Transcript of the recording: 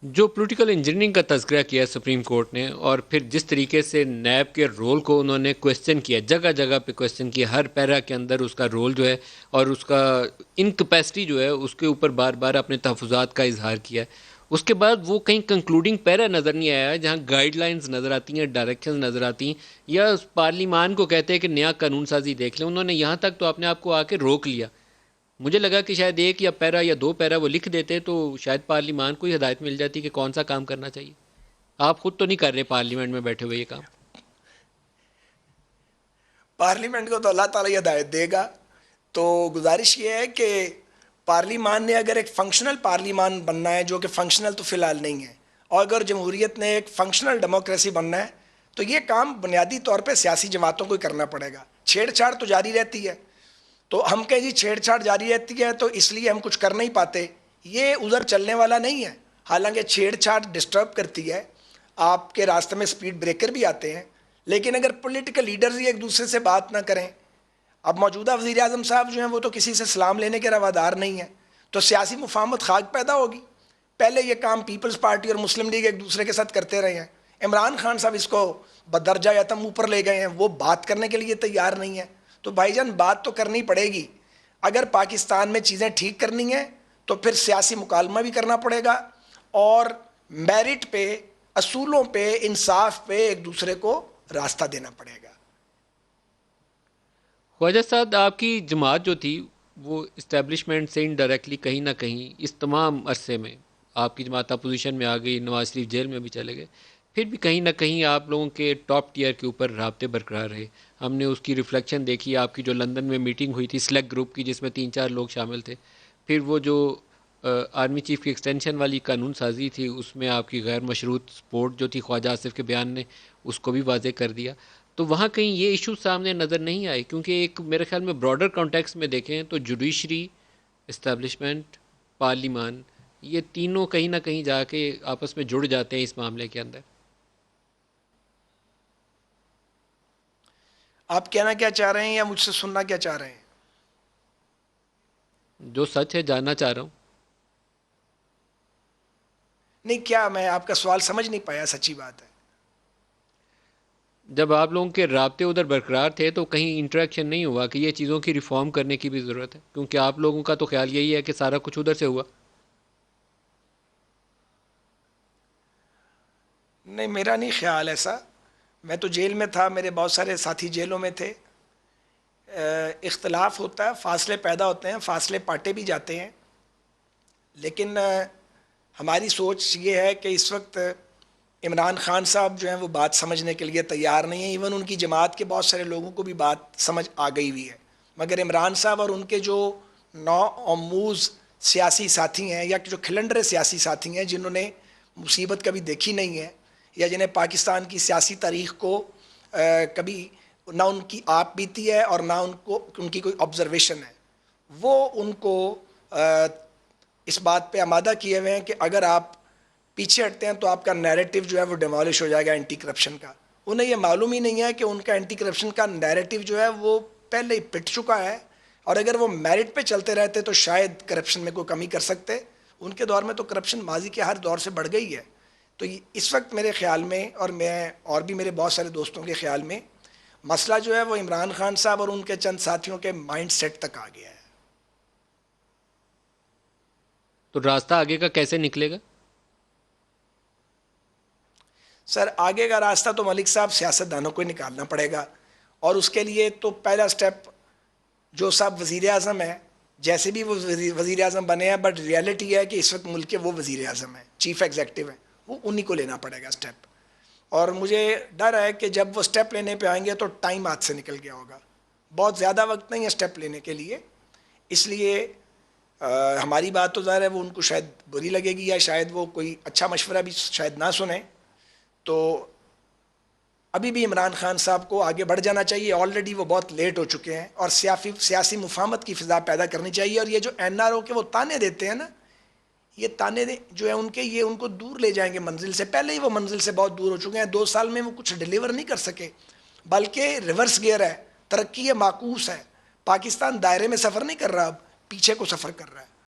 جو political engineering کا تذکرہ کیا سپریم کورٹ نے، اور پھر جس طریقے سے نیب کے رول کو انہوں نے کویسچن کیا، جگہ جگہ پہ کویسچن کیا، ہر پیرا کے اندر اس کا رول جو ہے اور اس کا انکپیسٹی جو ہے اس کے اوپر بار بار اپنے تحفظات کا اظہار کیا ہے، اس کے بعد وہ کہیں کنکلوڈنگ پیرا نظر نہیں آیا جہاں گائیڈ لائنز نظر آتی ہیں، ڈائریکشنز نظر آتی ہیں، یا پارلیمان کو کہتے ہیں کہ نیا قانون سازی دیکھ لیں. انہوں نے یہاں تک تو اپنے آپ کو آ کے روک لیا. مجھے لگا کہ شاید ایک یا پیرا یا دو پیرا وہ لکھ دیتے تو شاید پارلیمان کو ہی ہدایت مل جاتی کہ کون سا کام کرنا چاہیے. آپ خود تو نہیں کر رہے پارلیمنٹ میں بیٹھے ہوئے یہ کام. پارلیمنٹ کو تو اللہ تعالیٰ ہدایت دے گا. تو گزارش یہ ہے کہ پارلیمان نے اگر ایک فنکشنل پارلیمان بننا ہے، جو کہ فنکشنل تو فی الحال نہیں ہے، اور اگر جمہوریت نے ایک فنکشنل ڈیموکریسی بننا ہے تو یہ کام بنیادی طور پہ سیاسی جماعتوں کو ہی کرنا پڑے گا. چھیڑ چھاڑ تو جاری رہتی ہے، تو ہم کہیں جی چھیڑ چھاڑ جاری رہتی ہے تو اس لیے ہم کچھ کر نہیں پاتے، یہ ادھر چلنے والا نہیں ہے. حالانکہ چھیڑ چھاڑ ڈسٹرب کرتی ہے، آپ کے راستے میں سپیڈ بریکر بھی آتے ہیں، لیکن اگر پولیٹیکل لیڈرز ہی ایک دوسرے سے بات نہ کریں، اب موجودہ وزیر اعظم صاحب جو ہیں وہ تو کسی سے سلام لینے کے روادار نہیں ہیں، تو سیاسی مفاہمت خاک پیدا ہوگی. پہلے یہ کام پیپلز پارٹی اور مسلم لیگ ایک دوسرے کے ساتھ کرتے رہے ہیں. عمران خان صاحب اس کو بدرجہ یتم اوپر لے گئے ہیں، وہ بات کرنے کے لیے تیار نہیں ہے. تو بھائی جان بات تو کرنی پڑے گی. اگر پاکستان میں چیزیں ٹھیک کرنی ہیں تو پھر سیاسی مکالمہ بھی کرنا پڑے گا، اور میرٹ پہ، اصولوں پہ، انصاف پہ ایک دوسرے کو راستہ دینا پڑے گا. خواجہ صاحب، آپ کی جماعت جو تھی وہ اسٹیبلشمنٹ سے انڈائریکٹلی کہیں نہ کہیں اس تمام عرصے میں، آپ کی جماعت اپوزیشن میں آ گئی، نواز شریف جیل میں بھی چلے گئے، پھر بھی کہیں نہ کہیں آپ لوگوں کے ٹاپ ٹیئر کے اوپر رابطے برقرار رہے. ہم نے اس کی ریفلیکشن دیکھی آپ کی جو لندن میں میٹنگ ہوئی تھی سلیکٹ گروپ کی، جس میں 3-4 لوگ شامل تھے. پھر وہ جو آرمی چیف کی ایکسٹینشن والی قانون سازی تھی، اس میں آپ کی غیر مشروط سپورٹ جو تھی خواجہ آصف کے بیان نے اس کو بھی واضح کر دیا. تو وہاں کہیں یہ ایشو سامنے نظر نہیں آئے؟ کیونکہ ایک میرے خیال میں براڈر کانٹیکس میں دیکھیں تو جوڈیشری، اسٹیبلشمنٹ، پارلیمان، یہ تینوں کہیں نہ کہیں جا کے آپس میں جڑ جاتے ہیں اس معاملے کے اندر. آپ کہنا کیا چاہ رہے ہیں یا مجھ سے سننا کیا چاہ رہے ہیں؟ جو سچ ہے جاننا چاہ رہا ہوں. نہیں، کیا میں آپ کا سوال سمجھ نہیں پایا؟ سچی بات ہے. جب آپ لوگوں کے رابطے ادھر برقرار تھے تو کہیں انٹریکشن نہیں ہوا کہ یہ چیزوں کی ریفارم کرنے کی بھی ضرورت ہے؟ کیونکہ آپ لوگوں کا تو خیال یہی ہے کہ سارا کچھ ادھر سے ہوا. نہیں، میرا نہیں خیال ایسا. میں تو جیل میں تھا، میرے بہت سارے ساتھی جیلوں میں تھے. اختلاف ہوتا ہے، فاصلے پیدا ہوتے ہیں، فاصلے پاٹے بھی جاتے ہیں، لیکن ہماری سوچ یہ ہے کہ اس وقت عمران خان صاحب جو ہیں وہ بات سمجھنے کے لیے تیار نہیں ہیں. ایون ان کی جماعت کے بہت سارے لوگوں کو بھی بات سمجھ آ گئی ہوئی ہے، مگر عمران صاحب اور ان کے جو نو آموز سیاسی ساتھی ہیں، یا جو کھلنڈرے سیاسی ساتھی ہیں جنہوں نے مصیبت کبھی دیکھی نہیں ہے، یا جنہیں پاکستان کی سیاسی تاریخ کو کبھی نہ ان کی آپ بیتی ہے اور نہ ان کی کوئی آبزرویشن ہے، وہ ان کو اس بات پہ آمادہ کیے ہوئے ہیں کہ اگر آپ پیچھے ہٹتے ہیں تو آپ کا نیریٹو جو ہے وہ ڈیمالش ہو جائے گا اینٹی کرپشن کا. انہیں یہ معلوم ہی نہیں ہے کہ ان کا اینٹی کرپشن کا نیریٹو جو ہے وہ پہلے ہی پٹ چکا ہے، اور اگر وہ میرٹ پہ چلتے رہتے تو شاید کرپشن میں کوئی کمی کر سکتے. ان کے دور میں تو کرپشن ماضی کے ہر دور سے بڑھ گئی ہے. تو اس وقت میرے خیال میں، اور بھی میرے بہت سارے دوستوں کے خیال میں، مسئلہ جو ہے وہ عمران خان صاحب اور ان کے چند ساتھیوں کے مائنڈ سیٹ تک آ گیا ہے. تو راستہ آگے کا کیسے نکلے گا؟ سر، آگے کا راستہ تو ملک صاحب سیاست دانوں کو ہی نکالنا پڑے گا، اور اس کے لیے تو پہلا سٹیپ جو صاحب وزیر اعظم ہے، جیسے بھی وہ وزیر اعظم بنے ہیں، بٹ ریالٹی ہے کہ اس وقت ملک کے وہ وزیر اعظم ہیں، چیف ایگزیکٹو ہیں، وہ انہی کو لینا پڑے گا سٹیپ. اور مجھے ڈر ہے کہ جب وہ سٹیپ لینے پہ آئیں گے تو ٹائم ہاتھ سے نکل گیا ہوگا. بہت زیادہ وقت نہیں ہے سٹیپ لینے کے لیے. اس لیے ہماری بات تو ظاہر ہے وہ ان کو شاید بری لگے گی، یا شاید وہ کوئی اچھا مشورہ بھی شاید نہ سنیں. تو ابھی بھی عمران خان صاحب کو آگے بڑھ جانا چاہیے. آلریڈی وہ بہت لیٹ ہو چکے ہیں، اور سیاسی مفاہمت کی فضا پیدا کرنی چاہیے. اور یہ جو این آر او کے وہ تانے دیتے ہیں نا، یہ تانے جو ہیں ان کے، یہ ان کو دور لے جائیں گے منزل سے. پہلے ہی وہ منزل سے بہت دور ہو چکے ہیں. 2 سال میں وہ کچھ ڈیلیور نہیں کر سکے، بلکہ ریورس گیئر ہے، ترقی معکوس ہے. پاکستان دائرے میں سفر نہیں کر رہا، اب پیچھے کو سفر کر رہا ہے.